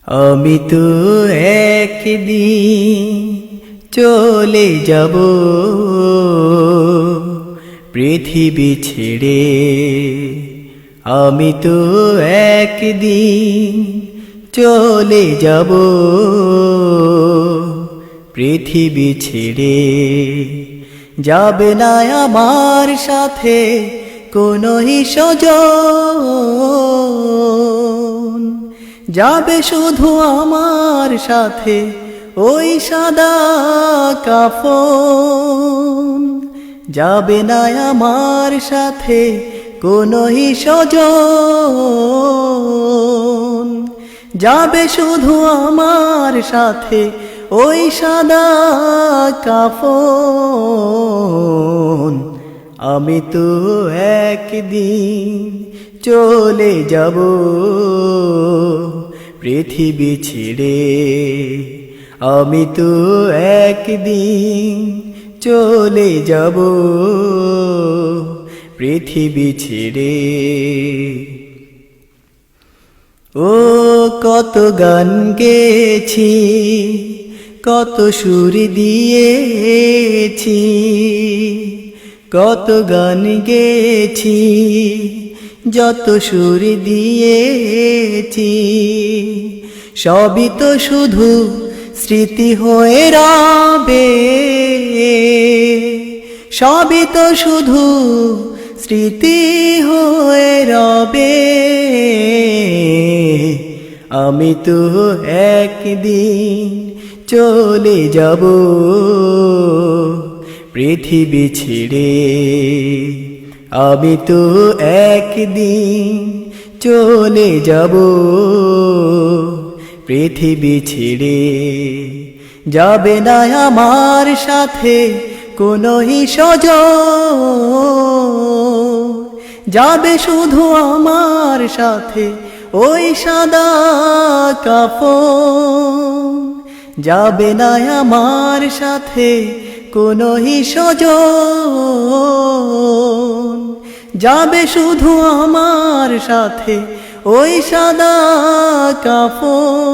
আমি তো একদিন চলে যাব পৃথিবী ছেড়ে। আমি তো একদিন চলে যাব পৃথিবী ছেড়ে। যাবে না আমার সাথে কোনো স্বজন, যাবে শুধু আমার সাথে ওই সাদা কাফন। যাবে না আমার সাথে কোনো স্বজন, যাবে শুধু আমার সাথে ওই সাদা কাফন। আমি তো একদিন চলে যাব পৃথিবী ছেড়ে। আমি তো একদিন চলে যাব পৃথিবী ছেড়ে। ও কত গান গেয়েছি, কত সুর দিয়েছি, কত গান গেয়েছি, যত সুর দিয়েছি, সবই তো শুধু স্মৃতি হয়ে রবে, সবই তো শুধু স্মৃতি হয়ে রবে। আমি তো একদিন চলে যাব পৃথিবী ছেড়ে। আমি তো একদিন চলে যাব পৃথিবী ছেড়ে। যাবে না আমার সাথে কোনো স্বজন, যাবে শুধু আমার সাথে ওই সাদা কাফন। যাবে না আমার সাথে কোনো স্বজন, যাবে শুধু আমার সাথে ওই সাদা কাফন।